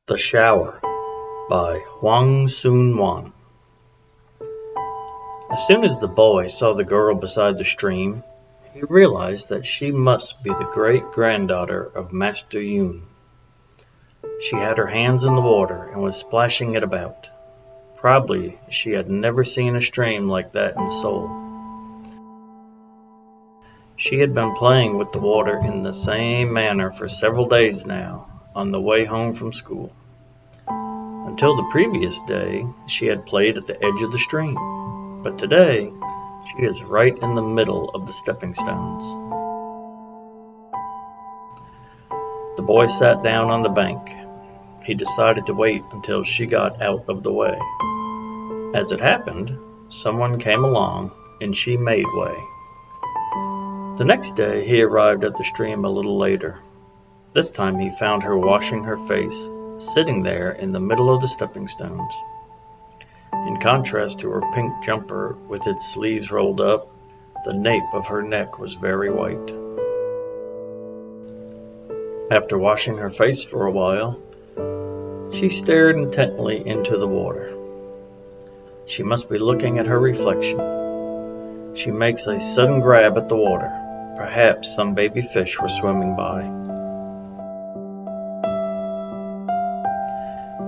The Shower by Hwang Soon-won. As soon as the boy saw the girl beside the stream, he realized that she must be the great-granddaughter of Master Yoon. She had her hands in the water and was splashing it about. Probably she had never seen a stream like that in Seoul. She had been playing with the water in the same manner for several days now, on the way home from school. Until the previous day, she had played at the edge of the stream, but today, she is right in the middle of the stepping stones. The boy sat down on the bank. He decided to wait until she got out of the way. As it happened, someone came along and she made way. The next day, he arrived at the stream a little later. This time he found her washing her face, sitting there in the middle of the stepping stones. In contrast to her pink jumper with its sleeves rolled up, the nape of her neck was very white. After washing her face for a while, she stared intently into the water. She must be looking at her reflection. She makes a sudden grab at the water. Perhaps some baby fish were swimming by.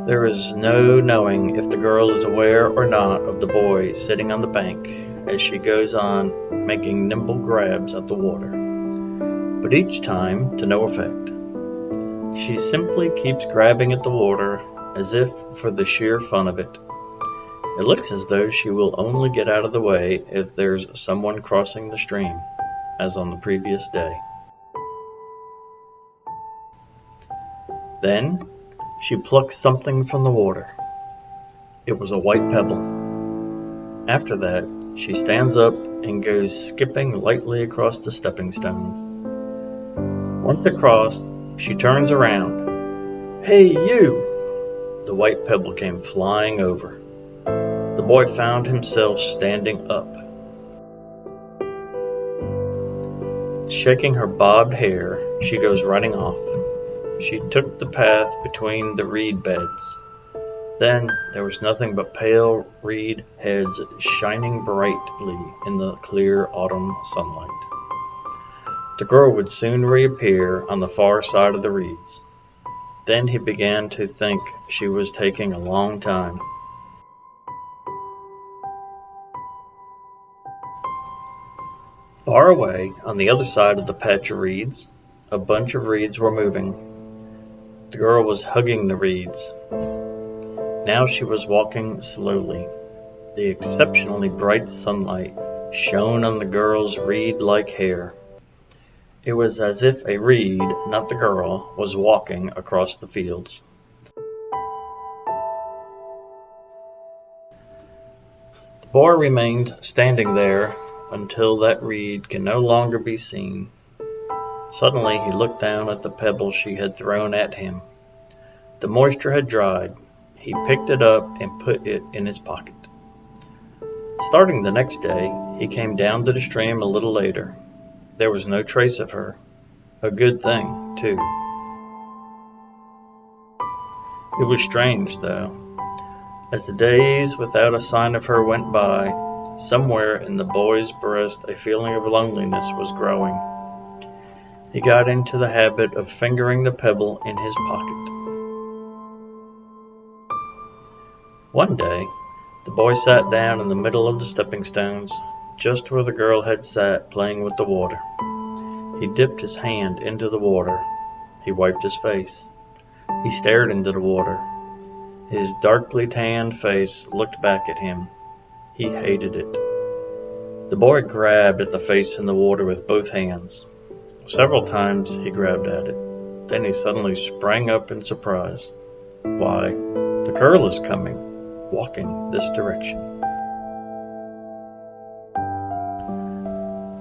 There is no knowing if the girl is aware or not of the boy sitting on the bank as she goes on making nimble grabs at the water, but each time to no effect. She simply keeps grabbing at the water as if for the sheer fun of it. It looks as though she will only get out of the way if there's someone crossing the stream, as on the previous day. Then she plucks something from the water. It was a white pebble. After that, she stands up and goes skipping lightly across the stepping stones. Once across, she turns around. "Hey, you!" The white pebble came flying over. The boy found himself standing up. Shaking her bobbed hair, she goes running off. She took the path between the reed beds. Then there was nothing but pale reed heads shining brightly in the clear autumn sunlight. The girl would soon reappear on the far side of the reeds. Then he began to think she was taking a long time. Far away, on the other side of the patch of reeds, a bunch of reeds were moving. The girl was hugging the reeds. Now she was walking slowly. The exceptionally bright sunlight shone on the girl's reed-like hair. It was as if a reed, not the girl, was walking across the fields. The boy remained standing there until that reed could no longer be seen. Suddenly he looked down at the pebble she had thrown at him. The moisture had dried. He picked it up and put it in his pocket. Starting the next day, he came down to the stream a little later. There was no trace of her. A good thing, too. It was strange, though. As the days without a sign of her went by, somewhere in the boy's breast a feeling of loneliness was growing. He got into the habit of fingering the pebble in his pocket. One day, the boy sat down in the middle of the stepping stones, just where the girl had sat playing with the water. He dipped his hand into the water. He wiped his face. He stared into the water. His darkly tanned face looked back at him. He hated it. The boy grabbed at the face in the water with both hands. Several times he grabbed at it. Then he suddenly sprang up in surprise. Why, the girl is coming, walking this direction.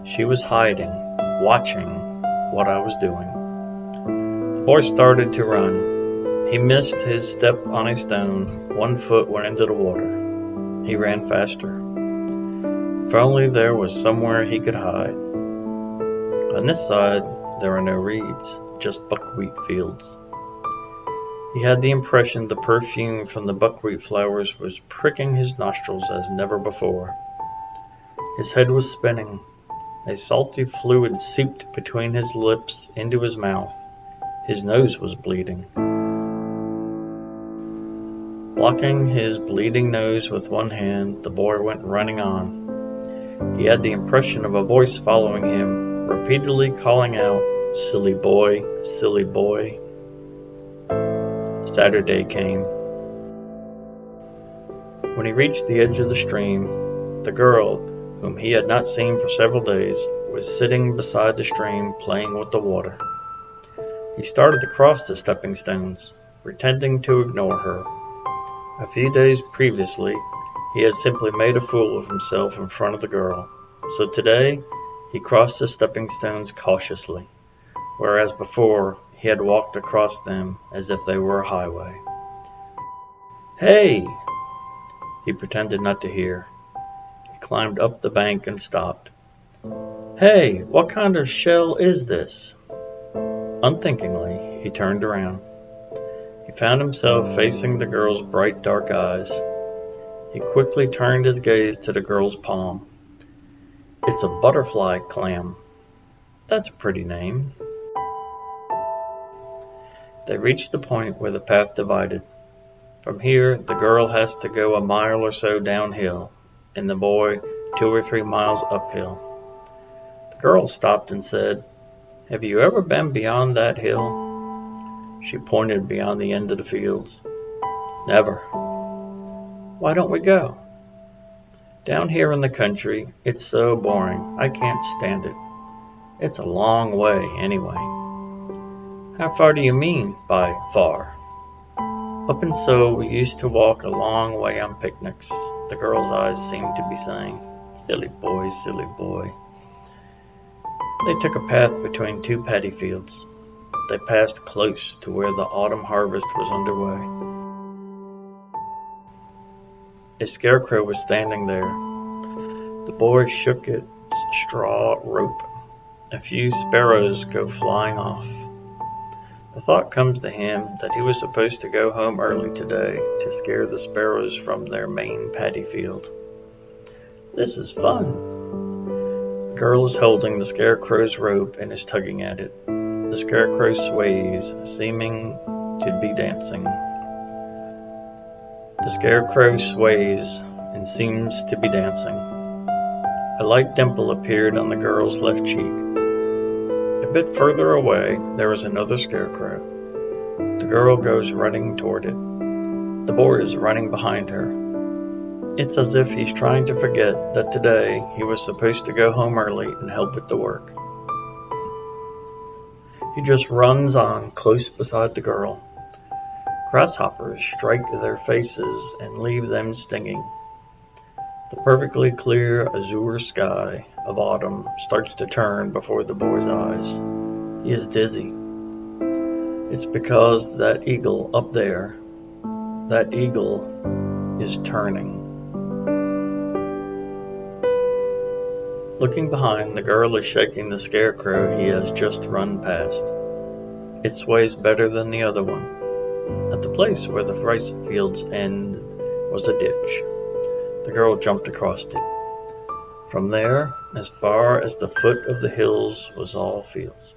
She was hiding, watching what I was doing. The boy started to run. He missed his step on a stone. One foot went into the water. He ran faster. If only there was somewhere he could hide. On this side, there are no reeds, just buckwheat fields. He had the impression the perfume from the buckwheat flowers was pricking his nostrils as never before. His head was spinning. A salty fluid seeped between his lips into his mouth. His nose was bleeding. Blocking his bleeding nose with one hand, the boy went running on. He had the impression of a voice following him, repeatedly calling out, "Silly boy, silly boy." Saturday came. When he reached the edge of the stream, the girl, whom he had not seen for several days, was sitting beside the stream playing with the water. He started to cross the stepping stones, pretending to ignore her. A few days previously, he had simply made a fool of himself in front of the girl, so today he crossed the stepping stones cautiously, whereas before he had walked across them as if they were a highway. "Hey!" He pretended not to hear. He climbed up the bank and stopped. "Hey, what kind of shell is this?" Unthinkingly, he turned around. He found himself facing the girl's bright dark eyes. He quickly turned his gaze to the girl's palm. "It's a butterfly clam. That's a pretty name." They reached the point where the path divided. From here, the girl has to go a mile or so downhill, and the boy 2 or 3 miles uphill. The girl stopped and said, "Have you ever been beyond that hill?" She pointed beyond the end of the fields. "Never." "Why don't we go?" "Down here in the country, it's so boring. I can't stand it. It's a long way, anyway." "How far do you mean by far?" "Up and so we used to walk a long way on picnics," the girl's eyes seemed to be saying. "Silly boy, silly boy." They took a path between 2 paddy fields. They passed close to where the autumn harvest was underway. A scarecrow was standing there. The boy shook its straw rope. A few sparrows go flying off. The thought comes to him that he was supposed to go home early today to scare the sparrows from their main paddy field. This is fun. The girl is holding the scarecrow's rope and is tugging at it. The scarecrow sways, seeming to be dancing. The scarecrow sways and seems to be dancing. A light dimple appeared on the girl's left cheek. A bit further away, there is another scarecrow. The girl goes running toward it. The boy is running behind her. It's as if he's trying to forget that today he was supposed to go home early and help with the work. He just runs on close beside the girl. Grasshoppers strike their faces and leave them stinging. The perfectly clear azure sky of autumn starts to turn before the boy's eyes. He is dizzy. It's because that eagle up there, that eagle is turning. Looking behind, the girl is shaking the scarecrow he has just run past. It sways better than the other one. At the place where the rice fields end was a ditch. The girl jumped across it. From there, as far as the foot of the hills was all fields.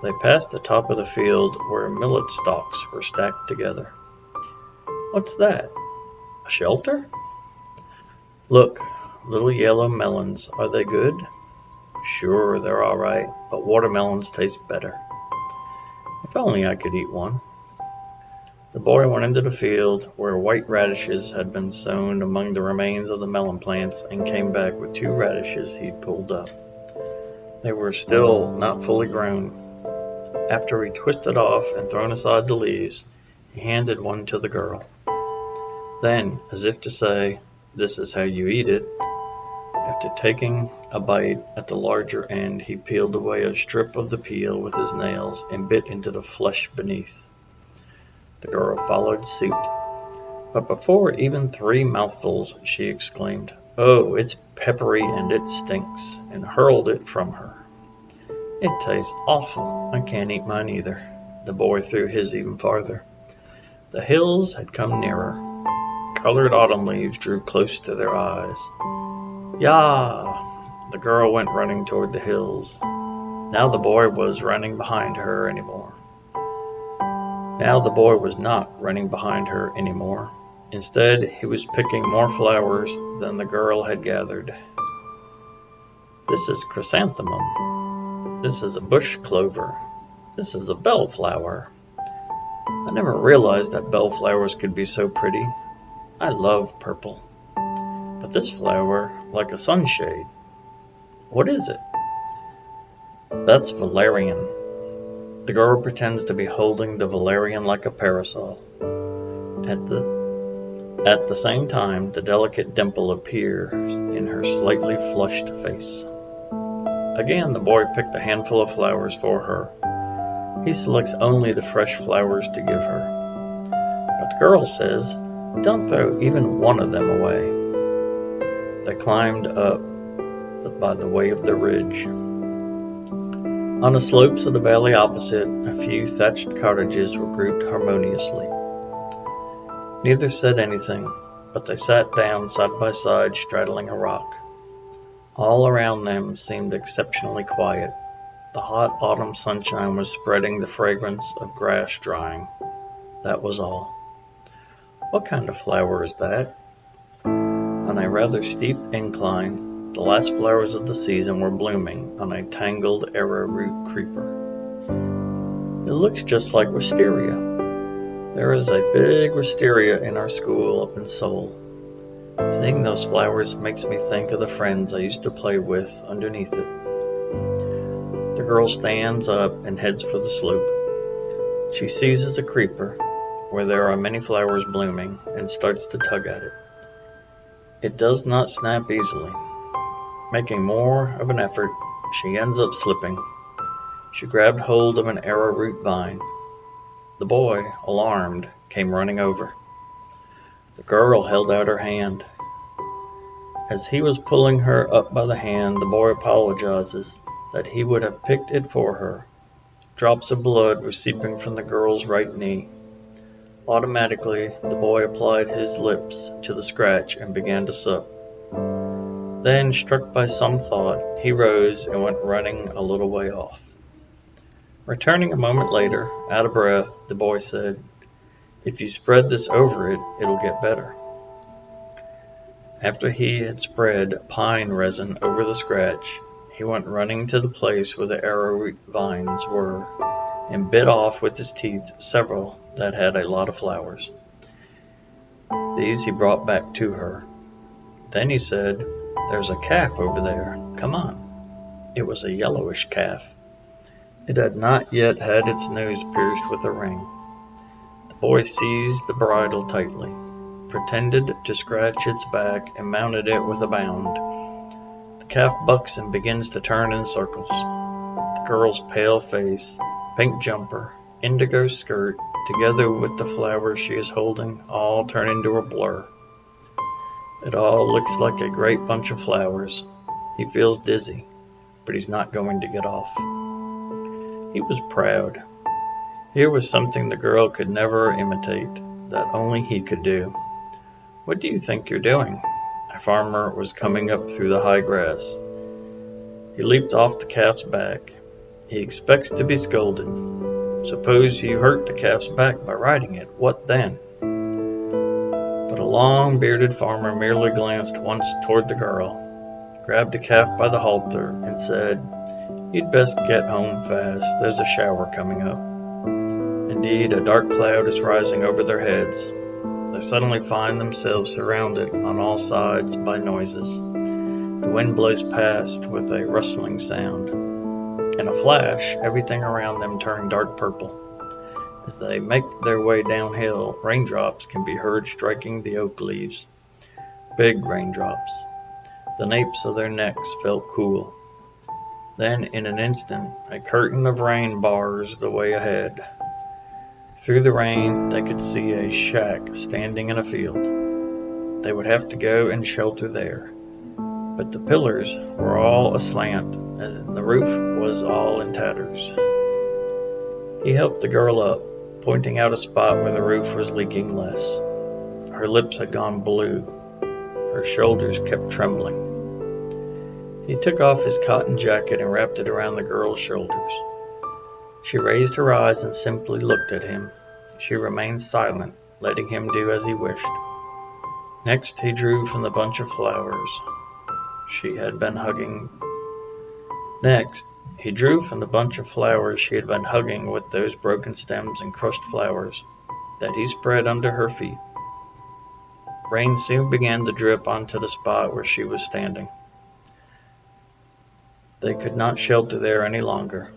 They passed the top of the field where millet stalks were stacked together. "What's that? A shelter?" "Look, little yellow melons. Are they good?" "Sure, they're all right, but watermelons taste better." "If only I could eat one." The boy went into the field where white radishes had been sown among the remains of the melon plants and came back with 2 radishes he'd pulled up. They were still not fully grown. After he twisted off and thrown aside the leaves, he handed one to the girl. Then, as if to say, "This is how you eat it," after taking a bite at the larger end, he peeled away a strip of the peel with his nails and bit into the flesh beneath. The girl followed suit. But before even 3 mouthfuls, she exclaimed, "Oh, it's peppery and it stinks," and hurled it from her. "It tastes awful. I can't eat mine either." The boy threw his even farther. The hills had come nearer. Colored autumn leaves drew close to their eyes. Yah! The girl went running toward the hills. Now the boy was running behind her anymore. Now the boy was not running behind her anymore. Instead, he was picking more flowers than the girl had gathered. This is chrysanthemum. This is a bush clover. This is a bellflower. I never realized that bellflowers could be so pretty. I love purple. But this flower, like a sunshade. What is it? That's valerian. The girl pretends to be holding the valerian like a parasol. At the same time, the delicate dimple appears in her slightly flushed face. Again, the boy picked a handful of flowers for her. He selects only the fresh flowers to give her. But the girl says, "Don't throw even one of them away." They climbed up by the way of the ridge. On the slopes of the valley opposite, a few thatched cottages were grouped harmoniously. Neither said anything, but they sat down side by side, straddling a rock. All around them seemed exceptionally quiet. The hot autumn sunshine was spreading the fragrance of grass drying. That was all. What kind of flower is that? On a rather steep incline, the last flowers of the season were blooming on a tangled arrowroot creeper. It looks just like wisteria. There is a big wisteria in our school up in Seoul. Seeing those flowers makes me think of the friends I used to play with underneath it. The girl stands up and heads for the slope. She seizes a creeper where there are many flowers blooming and starts to tug at it. It does not snap easily. Making more of an effort, she ends up slipping. She grabbed hold of an arrowroot vine. The boy, alarmed, came running over. The girl held out her hand. As he was pulling her up by the hand, the boy apologizes that he would have picked it for her. Drops of blood were seeping from the girl's right knee. Automatically, the boy applied his lips to the scratch and began to suck. Then, struck by some thought, he rose and went running a little way off. Returning a moment later, out of breath, the boy said, "If you spread this over it, it'll get better." After he had spread pine resin over the scratch, he went running to the place where the arrowroot vines were and bit off with his teeth several that had a lot of flowers. These he brought back to her. Then he said, "There's a calf over there. Come on." It was a yellowish calf. It had not yet had its nose pierced with a ring. The boy seized the bridle tightly, pretended to scratch its back, and mounted it with a bound. The calf bucks and begins to turn in circles. The girl's pale face, pink jumper, indigo skirt, together with the flowers she is holding, all turn into a blur. It all looks like a great bunch of flowers. He feels dizzy, but he's not going to get off. He was proud. Here was something the girl could never imitate, that only he could do. "What do you think you're doing?" A farmer was coming up through the high grass. He leaped off the calf's back. He expects to be scolded. Suppose you hurt the calf's back by riding it, what then? But a long bearded farmer merely glanced once toward the girl, grabbed the calf by the halter, and said, "You'd best get home fast, there's a shower coming up." Indeed, a dark cloud is rising over their heads. They suddenly find themselves surrounded on all sides by noises. The wind blows past with a rustling sound. In a flash, everything around them turned dark purple. As they make their way downhill, raindrops can be heard striking the oak leaves. Big raindrops. The napes of their necks felt cool. Then, in an instant, a curtain of rain bars the way ahead. Through the rain, they could see a shack standing in a field. They would have to go and shelter there. But the pillars were all aslant, and the roof was all in tatters. He helped the girl up, pointing out a spot where the roof was leaking less. Her lips had gone blue. Her shoulders kept trembling. He took off his cotton jacket and wrapped it around the girl's shoulders. She raised her eyes and simply looked at him. She remained silent, letting him do as he wished. Next, he drew from the bunch of flowers she had been hugging. With those broken stems and crushed flowers that he spread under her feet. Rain soon began to drip onto the spot where she was standing. They could not shelter there any longer.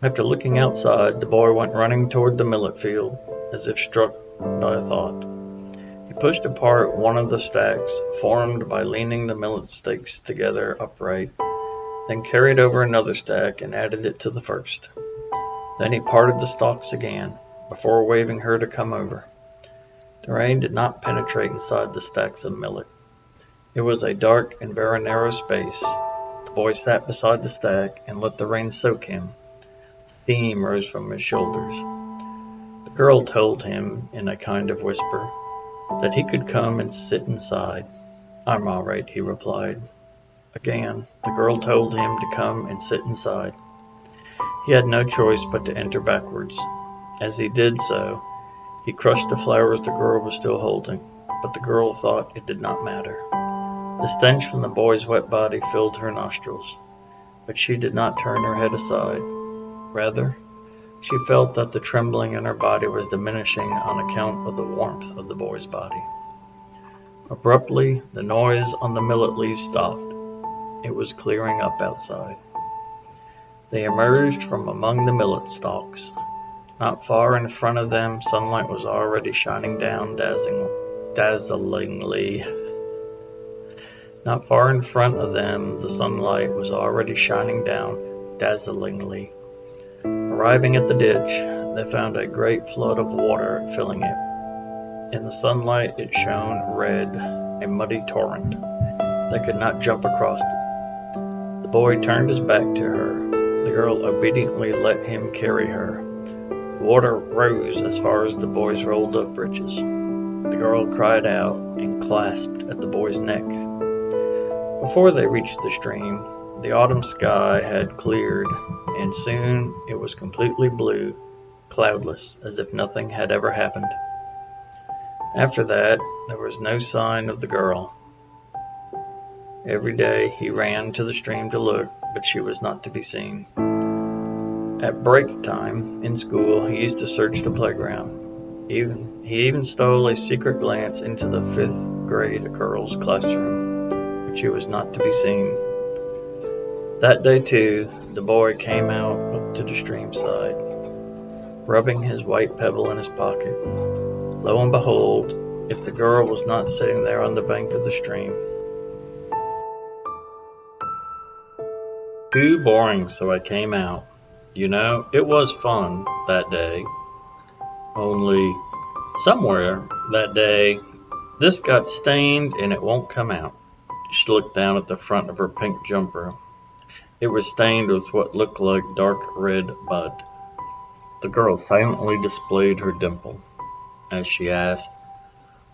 After looking outside, the boy went running toward the millet field, as if struck by a thought. He pushed apart one of the stacks, formed by leaning the millet stakes together upright, then carried over another stack and added it to the first. Then he parted the stalks again, before waving her to come over. The rain did not penetrate inside the stacks of millet. It was a dark and very narrow space. The boy sat beside the stack and let the rain soak him. Steam rose from his shoulders. The girl told him, in a kind of whisper, that he could come and sit inside. "I'm all right," he replied. Again, the girl told him to come and sit inside. He had no choice but to enter backwards. As he did so, he crushed the flowers the girl was still holding, but the girl thought it did not matter. The stench from the boy's wet body filled her nostrils, but she did not turn her head aside. Rather, she felt that the trembling in her body was diminishing on account of the warmth of the boy's body. Abruptly, the noise on the millet leaves stopped. It was clearing up outside. They emerged from among the millet stalks. Not far in front of them, sunlight was already shining down dazzlingly. Not far in front of them, the sunlight was already shining down dazzlingly. Arriving at the ditch, they found a great flood of water filling it. In the sunlight, it shone red, a muddy torrent. They could not jump across it. The boy turned his back to her. The girl obediently let him carry her. The water rose as far as the boy's rolled up breeches. The girl cried out and clasped at the boy's neck. Before they reached the stream, the autumn sky had cleared, and soon it was completely blue, cloudless, as if nothing had ever happened. After that, there was no sign of the girl. Every day he ran to the stream to look, but she was not to be seen. At break time in school, he used to search the playground. He even stole a secret glance into the 5th grade girls' classroom, but she was not to be seen. That day, too, the boy came out up to the stream side, rubbing his white pebble in his pocket. Lo and behold, if the girl was not sitting there on the bank of the stream. Too boring, so I came out. You know, it was fun that day. Only, somewhere that day, this got stained and it won't come out. She looked down at the front of her pink jumper. It was stained with what looked like dark red mud. The girl silently displayed her dimple as she asked,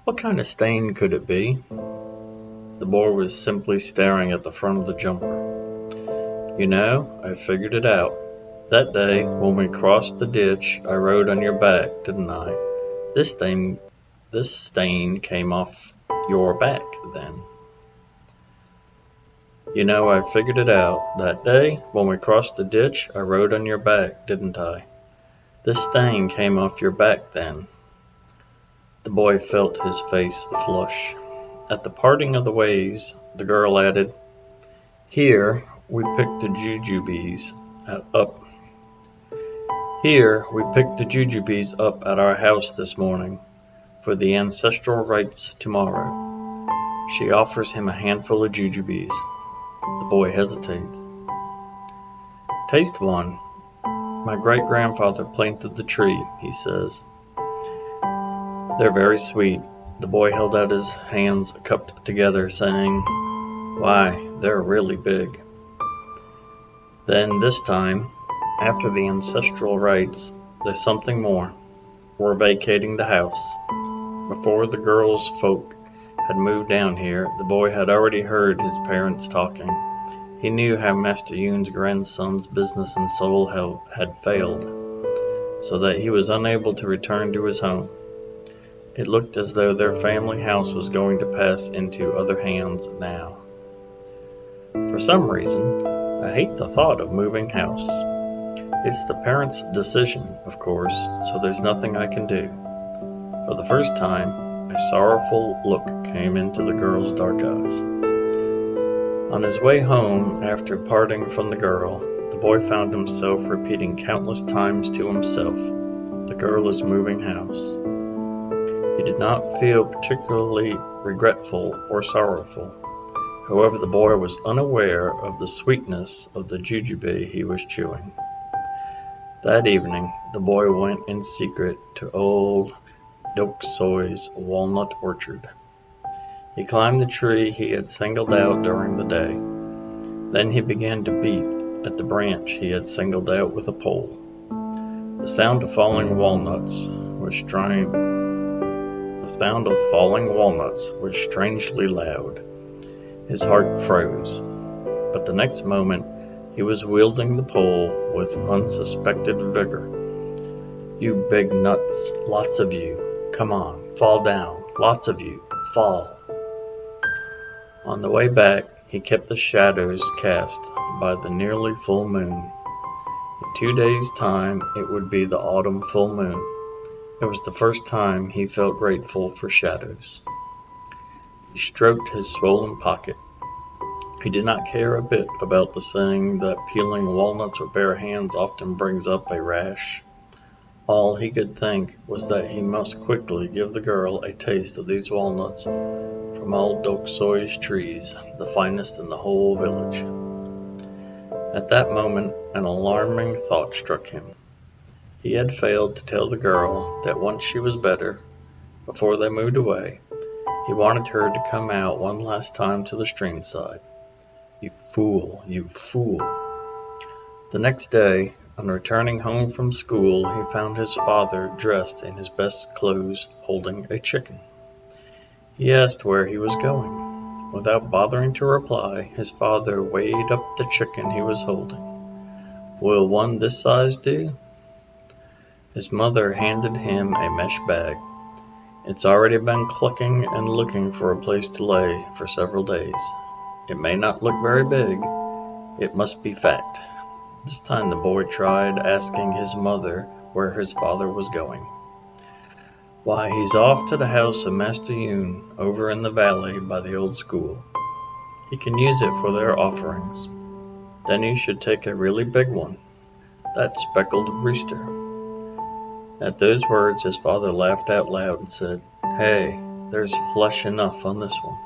"What kind of stain could it be?" The boy was simply staring at the front of the jumper. "You know, I figured it out. That day, when we crossed the ditch, I rode on your back, didn't I? This stain came off your back then." "You know, I figured it out. That day, when we crossed the ditch, I rode on your back, didn't I? This stain came off your back then." The boy felt his face flush. At the parting of the ways, the girl added, Here we picked the jujubes up at our house this morning for the ancestral rites tomorrow." She offers him a handful of jujubes. The boy hesitates. "Taste one. My great-grandfather planted the tree," he says. "They're very sweet." The boy held out his hands cupped together, saying, "Why, they're really big." Then this time, After the ancestral rites, there's something more. We're vacating the house. Before the girls' folk had moved down here, the boy had already heard his parents talking. He knew how Master Yoon's grandson's business and soul had failed, so that he was unable to return to his home. It looked as though their family house was going to pass into other hands now. For some reason, I hate the thought of moving house. It's the parents' decision, of course, so there's nothing I can do. For the first time, a sorrowful look came into the girl's dark eyes. On his way home, after parting from the girl, the boy found himself repeating countless times to himself, "The girl is moving house." He did not feel particularly regretful or sorrowful. However, the boy was unaware of the sweetness of the jujube he was chewing. That evening, the boy went in secret to old Dok Soy's walnut orchard. He climbed the tree he had singled out during the day. Then he began to beat at the branch he had singled out with a pole. The sound of falling walnuts was strangely loud. His heart froze. But the next moment, he was wielding the pole with unsuspected vigor. "You big nuts, lots of you. Come on, fall down, lots of you, fall." On the way back, he kept the shadows cast by the nearly full moon. In 2 days' time, it would be the autumn full moon. It was the first time he felt grateful for shadows. He stroked his swollen pocket. He did not care a bit about the saying that peeling walnuts with bare hands often brings up a rash. All he could think was that he must quickly give the girl a taste of these walnuts from old Dok Soy's trees, the finest in the whole village. At that moment, an alarming thought struck him. He had failed to tell the girl that once she was better, before they moved away, he wanted her to come out one last time to the stream side. You fool, you fool. The next day, on returning home from school, he found his father dressed in his best clothes, holding a chicken. He asked where he was going. Without bothering to reply, his father weighed up the chicken he was holding. "Will one this size do?" His mother handed him a mesh bag. "It's already been clucking and looking for a place to lay for several days. It may not look very big. It must be fat." This time the boy tried asking his mother where his father was going. "Why, he's off to the house of Master Yoon over in the valley by the old school. He can use it for their offerings. Then you should take a really big one, that speckled rooster." At those words his father laughed out loud and said, "Hey, there's flesh enough on this one."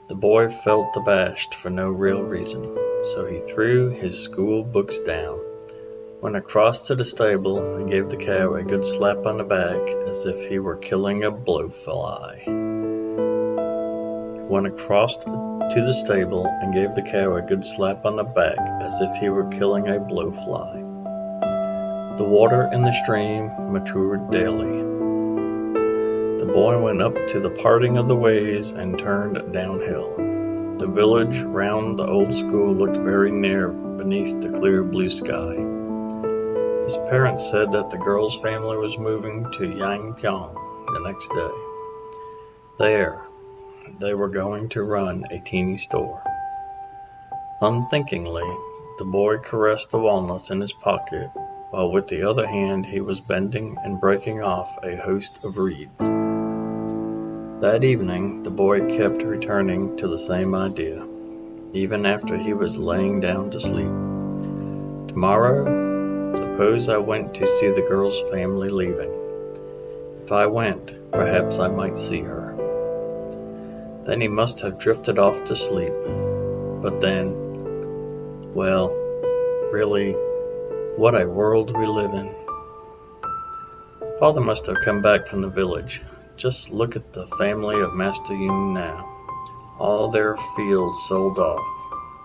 The boy felt abashed for no real reason, so he threw his school books down, went across to the stable and gave the cow a good slap on the back as if he were killing a blowfly. The water in the stream matured daily. The boy went up to the parting of the ways and turned downhill. The village round the old school looked very near beneath the clear blue sky. His parents said that the girl's family was moving to Yangpyeong the next day. There, they were going to run a teeny store. Unthinkingly, the boy caressed the walnuts in his pocket, while with the other hand he was bending and breaking off a host of reeds. That evening, the boy kept returning to the same idea, even after he was laying down to sleep. Tomorrow, suppose I went to see the girl's family leaving. If I went, perhaps I might see her. Then he must have drifted off to sleep. But then, well, really, what a world we live in. Father must have come back from the village. Just look at the family of Master Yoon now. All their fields sold off.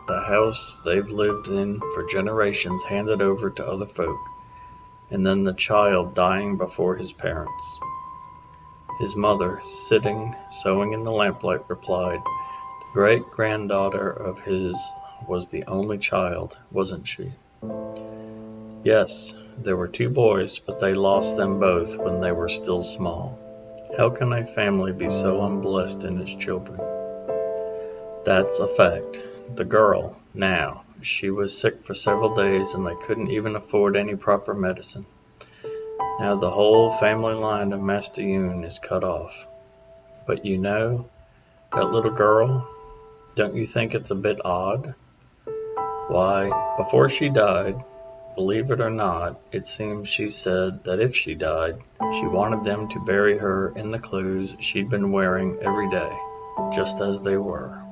the house they've lived in for generations handed over to other folk, and then the child dying before his parents. His mother, sitting sewing in the lamplight, replied, "The great-granddaughter of his was the only child, wasn't she?" "Yes, there were 2 boys, but they lost them both when they were still small. How can a family be so unblessed in its children?" "That's a fact. The girl, now, she was sick for several days and they couldn't even afford any proper medicine. Now the whole family line of Master Yoon is cut off. But you know, that little girl, don't you think it's a bit odd? Why, before she died, believe it or not, it seems she said that if she died, she wanted them to bury her in the clothes she'd been wearing every day, just as they were."